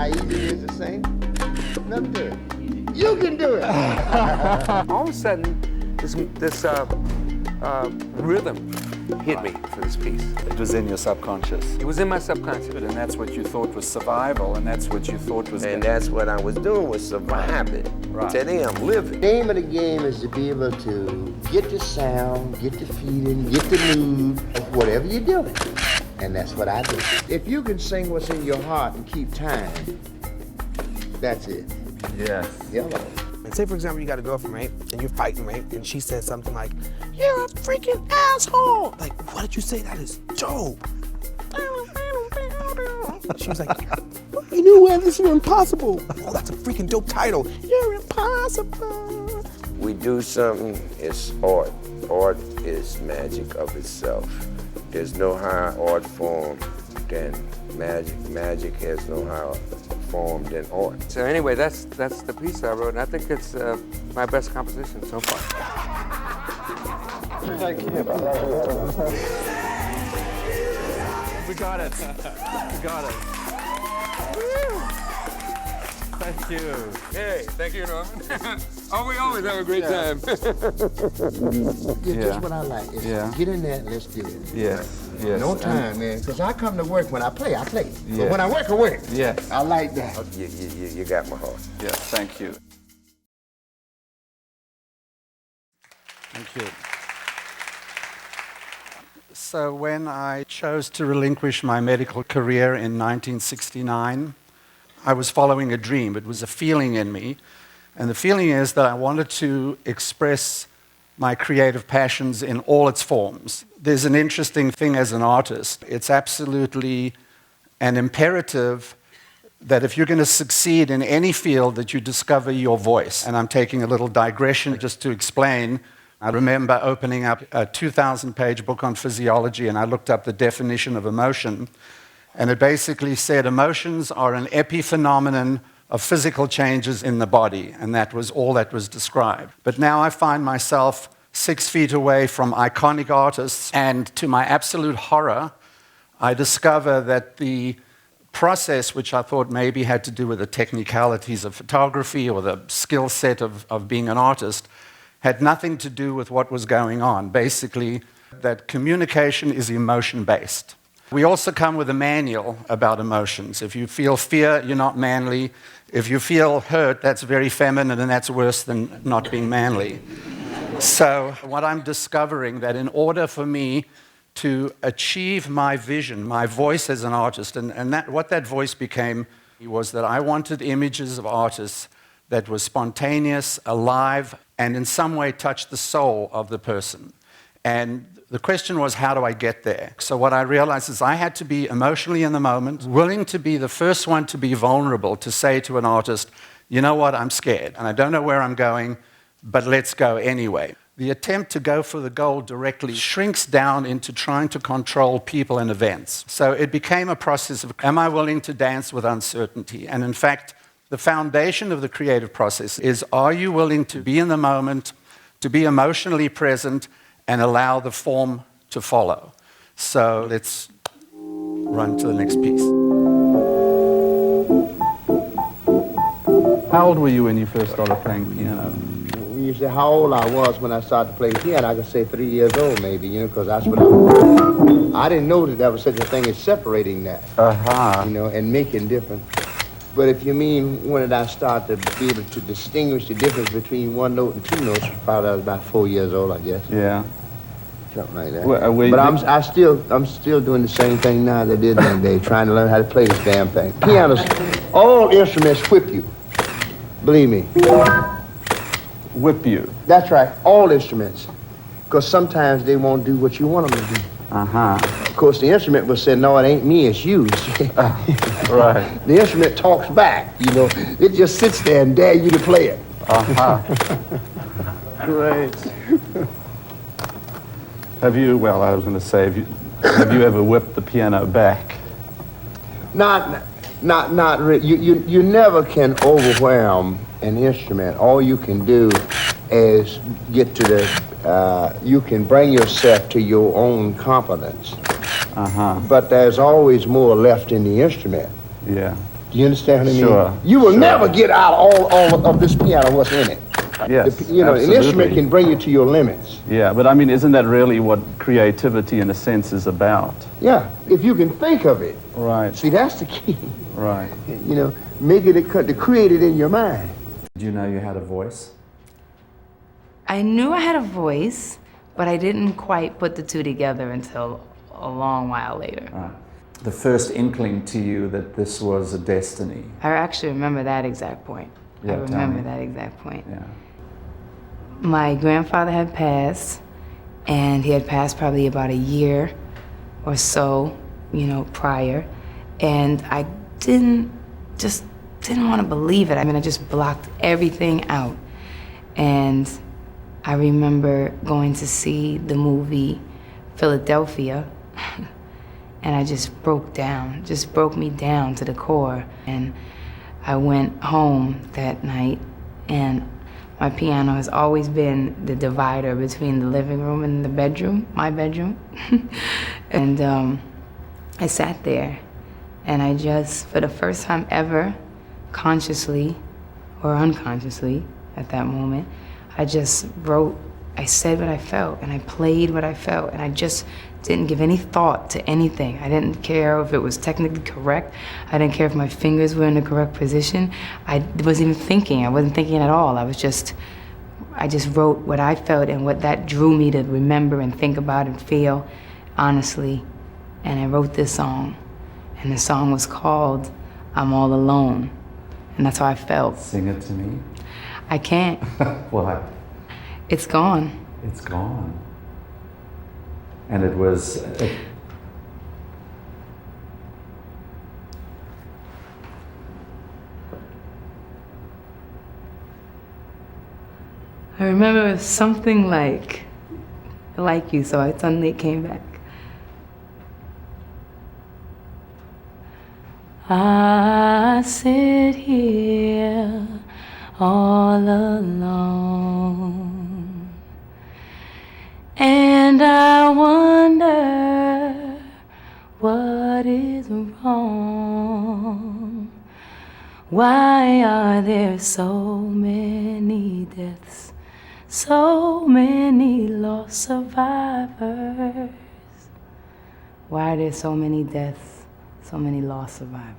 how easy it is to sing? Nothing to it. You can do it. All of a sudden, this rhythm hit me for this piece. It was in your subconscious. It was in my subconscious. And that's what you thought was survival, and that's what you thought was... And that's what I was doing, was surviving. Right. Today I'm living. The aim of the game is to be able to get the sound, get the feeling, get the mood of whatever you're doing. And that's what I do. If you can sing what's in your heart and keep time, that's it. Yes. Yellow. And say, for example, you got a girlfriend, right? And you're fighting, right? And she says something like, "You're a freaking asshole!" Like, what did you say? That is dope. She was like, "You knew where this is impossible." Oh, that's a freaking dope title. You're impossible. We do something, it's art. Art is magic of itself. There's no higher art form than magic. Magic has no higher form than art. So anyway, that's the piece I wrote, and I think it's my best composition so far. Thank you. We got it. We got it. Thank you. Hey, thank you, Norman. Oh, we always have a great time. Just what I like is get in there and let's do it. Yes. Yes. No time, man, because I come to work. When I play, I play. Yes. But when I work, I work. Yes. I like that. You got my heart. Yes, thank you. Thank you. So when I chose to relinquish my medical career in 1969, I was following a dream. It was a feeling in me. And the feeling is that I wanted to express my creative passions in all its forms. There's an interesting thing as an artist. It's absolutely an imperative that if you're going to succeed in any field, that you discover your voice. And I'm taking a little digression just to explain. I remember opening up a 2,000-page book on physiology, and I looked up the definition of emotion. And it basically said emotions are an epiphenomenon of physical changes in the body, and that was all that was described. But now I find myself 6 feet away from iconic artists, and to my absolute horror, I discover that the process, which I thought maybe had to do with the technicalities of photography or the skill set of being an artist, had nothing to do with what was going on. Basically, that communication is emotion-based. We also come with a manual about emotions. If you feel fear, you're not manly. If you feel hurt, that's very feminine, and that's worse than not being manly. So what I'm discovering, that in order for me to achieve my vision, my voice as an artist, and what that voice became was that I wanted images of artists that were spontaneous, alive, and in some way touched the soul of the person. And the question was, how do I get there? So what I realized is I had to be emotionally in the moment, willing to be the first one to be vulnerable, to say to an artist, you know what, I'm scared, and I don't know where I'm going, but let's go anyway. The attempt to go for the goal directly shrinks down into trying to control people and events. So it became a process of, am I willing to dance with uncertainty? And in fact, the foundation of the creative process is, are you willing to be in the moment, to be emotionally present, and allow the form to follow? So let's run to the next piece. How old were you when you first started playing piano? When you say how old I was when I started to play piano, I could say 3 years old maybe, because that's what I didn't know that there was such a thing as separating that, and making different. But if you mean when did I start to be able to distinguish the difference between one note and 2 notes, probably I was about 4 years old, I guess. Yeah. Something like that. Well, but I'm still doing the same thing now that I did that day, trying to learn how to play this damn thing. Pianos, all instruments whip you. Believe me. Whip you? That's right, all instruments. Because sometimes they won't do what you want them to do. Of course, the instrument will say, no, it ain't me, it's you. Right. The instrument talks back, It just sits there and dare you to play it. Great. Have you, well, I was going to say, have you ever whipped the piano back? Not really. You never can overwhelm an instrument. All you can do is get to the, you can bring yourself to your own competence. But there's always more left in the instrument. Yeah. Do you understand what I mean? Sure. You will never get out all of this piano, what's in it. Yes, You know, absolutely. an instrument can bring you to your limits. Yeah, but I mean, isn't that really what creativity in a sense is about? Yeah, if you can think of it. Right. See, that's the key. Right. You know, make it, to create it in your mind. Do you know you had a voice? I knew I had a voice, but I didn't quite put the two together until a long while later. Right. The first inkling to you that this was a destiny. I actually remember that exact point. Yeah, I tell remember me. that exact point. Yeah. My grandfather had passed, and he had passed probably about a year or so, you know, prior. And I didn't want to believe it. I mean, I just blocked everything out. And I remember going to see the movie Philadelphia, and I just broke down, just broke me down to the core. And I went home that night, and my piano has always been the divider between the living room and the bedroom, my bedroom. And I sat there, and I just, for the first time ever, consciously or unconsciously at that moment, I just wrote, I said what I felt, and I played what I felt, and I just didn't give any thought to anything. I didn't care if it was technically correct. I didn't care if my fingers were in the correct position. I wasn't even thinking. I wasn't thinking at all. I just wrote what I felt and what that drew me to remember and think about and feel, honestly. And I wrote this song, and the song was called I'm All Alone, and that's how I felt. Sing it to me. I can't. What? It's gone. It's gone. And it was... I remember it was something like you, so I suddenly came back. I sit here all alone, and I wonder what is wrong. Why are there so many deaths, so many lost survivors? Why are there so many deaths, so many lost survivors?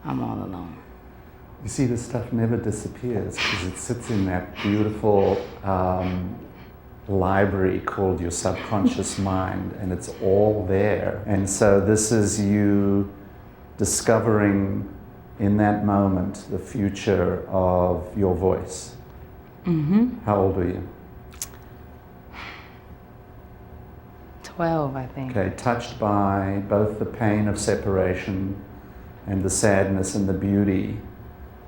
I'm all alone. You see, this stuff never disappears because it sits in that beautiful library called your subconscious mind, and it's all there. And so this is you discovering in that moment the future of your voice. Mm-hmm. How old were you? 12, I think. Okay, touched by both the pain of separation and the sadness and the beauty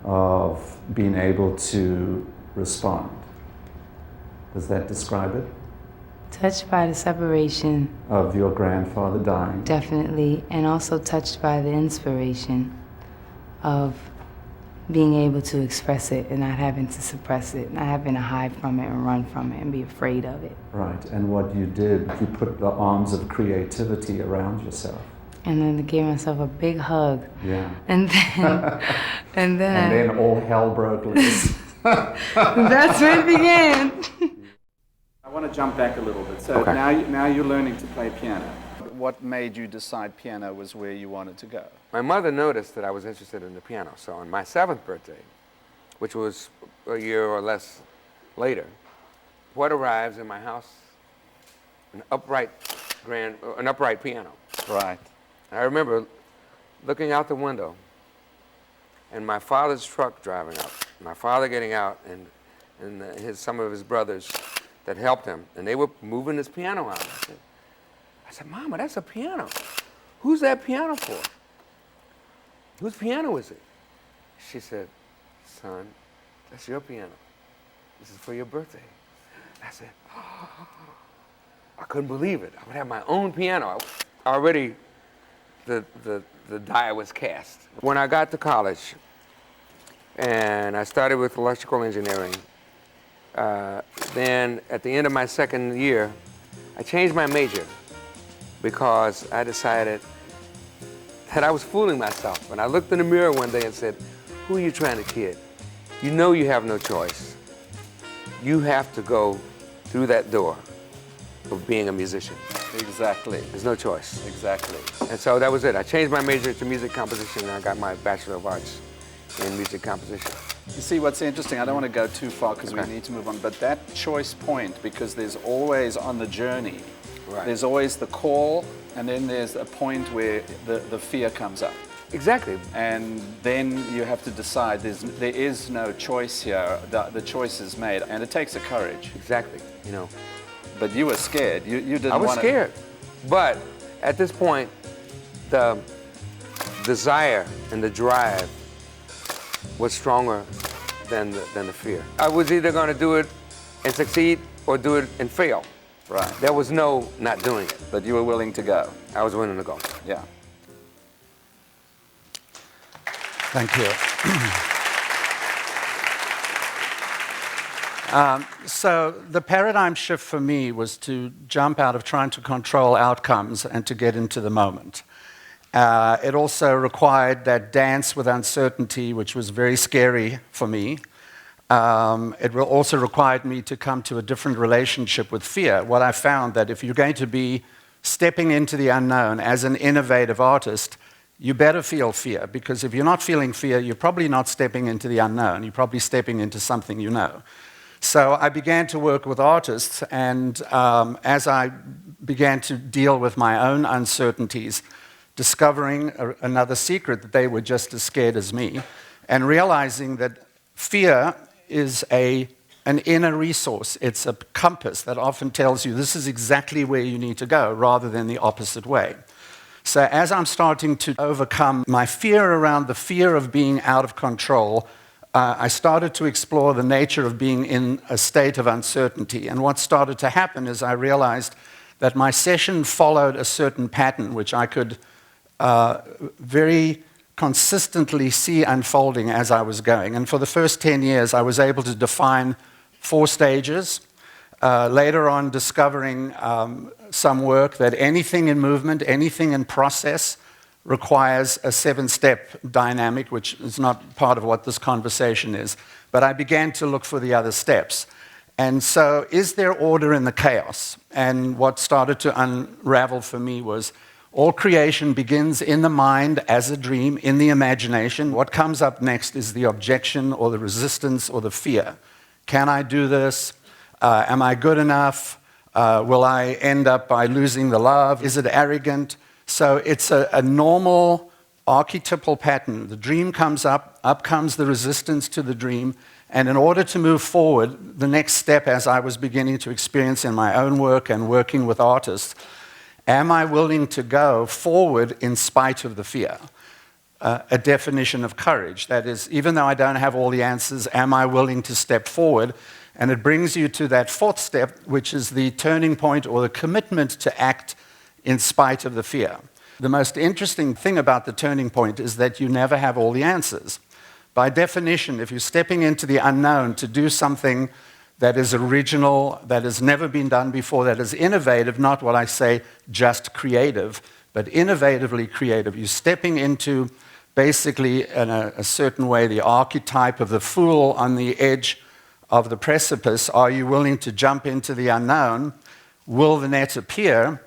of being able to respond. Does that describe it? Touched by the separation. Of your grandfather dying? Definitely, and also touched by the inspiration of being able to express it and not having to suppress it, not having to hide from it and run from it and be afraid of it. Right, and what you did, you put the arms of creativity around yourself. And then I gave myself a big hug. Yeah. And then, and then all hell broke loose. That's where it began. I want to jump back a little bit. So Okay. now you're learning to play piano. What made you decide piano was where you wanted to go? My mother noticed that I was interested in the piano, so on my 7th birthday, which was a year or less later, what arrives in my house? An upright piano. Right. I remember looking out the window and my father's truck driving up, my father getting out and some of his brothers that helped him, and they were moving this piano out. I said, Mama, that's a piano. Who's that piano for? Whose piano is it? She said, son, that's your piano. This is for your birthday. I said, oh. I couldn't believe it. I would have my own piano. Already the die was cast. When I got to college and I started with electrical engineering, then at the end of my 2nd year, I changed my major because I decided that I was fooling myself. And I looked in the mirror one day and said, who are you trying to kid? You know you have no choice. You have to go through that door of being a musician. Exactly. There's no choice. Exactly. And so that was it. I changed my major to music composition and I got my Bachelor of Arts in music composition. You see, what's interesting, I don't want to go too far because we Okay. need to move on, but that choice point, because there's always on the journey, Right. there's always the call, and then there's a point where the fear comes up. Exactly. And then you have to decide, there is no choice here, the choice is made, and it takes a courage. Exactly. You know, But you were scared, you didn't I was want scared. But at this point, the desire and the drive was stronger than the fear. I was either going to do it and succeed or do it and fail. Right. There was no not doing it. But you were willing to go. I was willing to go. Yeah. Thank you. So the paradigm shift for me was to jump out of trying to control outcomes and to get into the moment. It also required that dance with uncertainty, which was very scary for me. It also required me to come to a different relationship with fear. What I found that if you're going to be stepping into the unknown as an innovative artist, you better feel fear, because if you're not feeling fear, you're probably not stepping into the unknown. You're probably stepping into something you know. So I began to work with artists, and as I began to deal with my own uncertainties, discovering another secret that they were just as scared as me, and realizing that fear is an inner resource. It's a compass that often tells you this is exactly where you need to go, rather than the opposite way. So as I'm starting to overcome my fear around the fear of being out of control, I started to explore the nature of being in a state of uncertainty. And what started to happen is I realized that my session followed a certain pattern, which I could very consistently see unfolding as I was going. And for the first 10 years, I was able to define 4 stages. Later on, discovering some work that anything in movement, anything in process, requires a 7-step dynamic, which is not part of what this conversation is. But I began to look for the other steps. And so, is there order in the chaos? And what started to unravel for me was all creation begins in the mind as a dream, in the imagination. What comes up next is the objection or the resistance or the fear. Can I do this? Am I good enough? Will I end up by losing the love? Is it arrogant? So it's a normal archetypal pattern. The dream comes up comes the resistance to the dream, and in order to move forward, the next step, as I was beginning to experience in my own work and working with artists, am I willing to go forward in spite of the fear? A definition of courage. That is, even though I don't have all the answers, am I willing to step forward? And it brings you to that 4th step, which is the turning point or the commitment to act in spite of the fear. The most interesting thing about the turning point is that you never have all the answers. By definition, if you're stepping into the unknown to do something that is original, that has never been done before, that is innovative, not what I say just creative, but innovatively creative, you're stepping into basically in a certain way the archetype of the fool on the edge of the precipice. Are you willing to jump into the unknown? Will the net appear?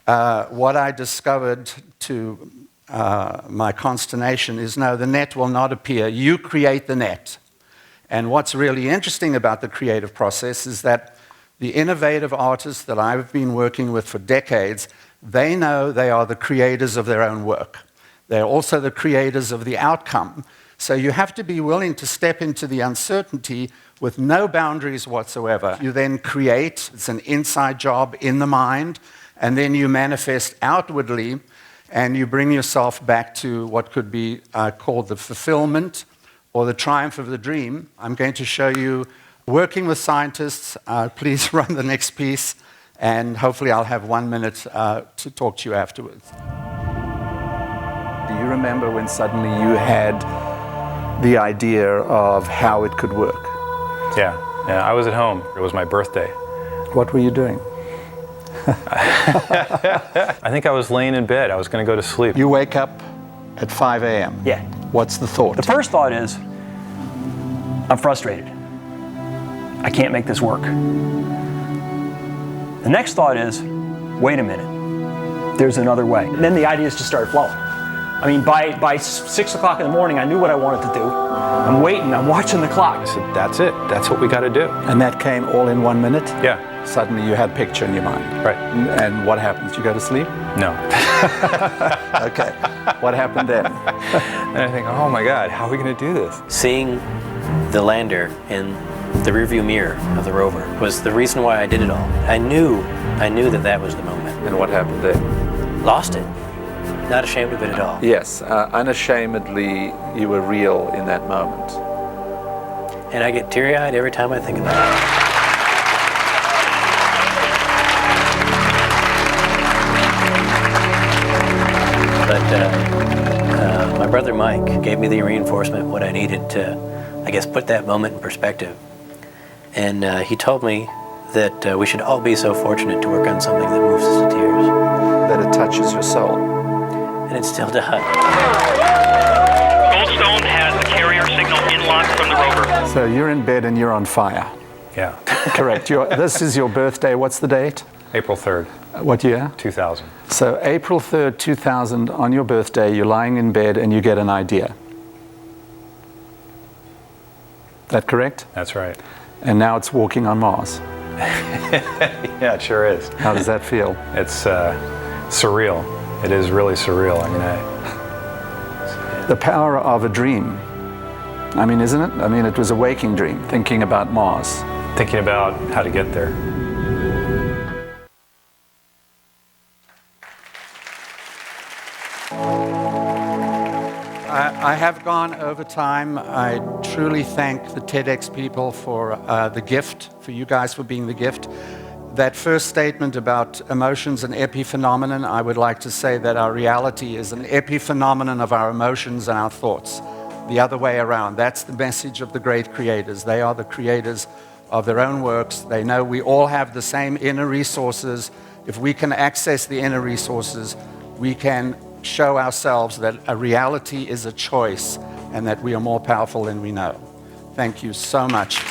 What I discovered to my consternation is no, the net will not appear. You create the net. And what's really interesting about the creative process is that the innovative artists that I've been working with for decades, they know they are the creators of their own work. They're also the creators of the outcome. So you have to be willing to step into the uncertainty with no boundaries whatsoever. You then create, it's an inside job in the mind, and then you manifest outwardly, and you bring yourself back to what could be called the fulfillment or the triumph of the dream. I'm going to show you working with scientists. Please run the next piece, and hopefully I'll have 1 minute to talk to you afterwards. Do you remember when suddenly you had the idea of how it could work? Yeah, I was at home. It was my birthday. What were you doing? I think I was laying in bed. I was going to go to sleep. You wake up At 5 a.m.? Yeah. What's the thought? The first thought is, I'm frustrated. I can't make this work. The next thought is, wait a minute, there's another way. And then the ideas just started flowing. I mean, by 6 o'clock in the morning, I knew what I wanted to do. I'm waiting, I'm watching the clock. I said, that's it. That's what we got to do. And that came all in 1 minute? Yeah. Suddenly you had a picture in your mind. Right. And what happened? Did you go to sleep? No. Okay. What happened then? And I think, oh my God, how are we going to do this? Seeing the lander in the rearview mirror of the rover was the reason why I did it all. I knew that was the moment. And what happened then? Lost it. Not ashamed of it at all. Yes, unashamedly, you were real in that moment. And I get teary-eyed every time I think about it. But my brother Mike gave me the reinforcement, what I needed to, I guess, put that moment in perspective. And he told me that we should all be so fortunate to work on something that moves us to tears. That it touches your soul. And it still does. Goldstone has the carrier signal in lock from the rover. So you're in bed and you're on fire. Yeah. Correct. This is your birthday. What's the date? April 3rd, What year? 2000. So April 3rd, 2000, on your birthday, you're lying in bed and you get an idea. That correct? That's right. And now it's walking on Mars. Yeah, it sure is. How does that feel? It's surreal. It is really surreal. I mean, The power of a dream. I mean, isn't it? I mean, it was a waking dream, thinking about Mars. thinking about how to get there. I have gone over time. I truly thank the TEDx people for the gift, for you guys for being the gift. That first statement about emotions and epiphenomenon, I would like to say that our reality is an epiphenomenon of our emotions and our thoughts. The other way around. That's the message of the great creators. They are the creators of their own works. They know we all have the same inner resources. If we can access the inner resources, we can show ourselves that a reality is a choice and that we are more powerful than we know. Thank you so much.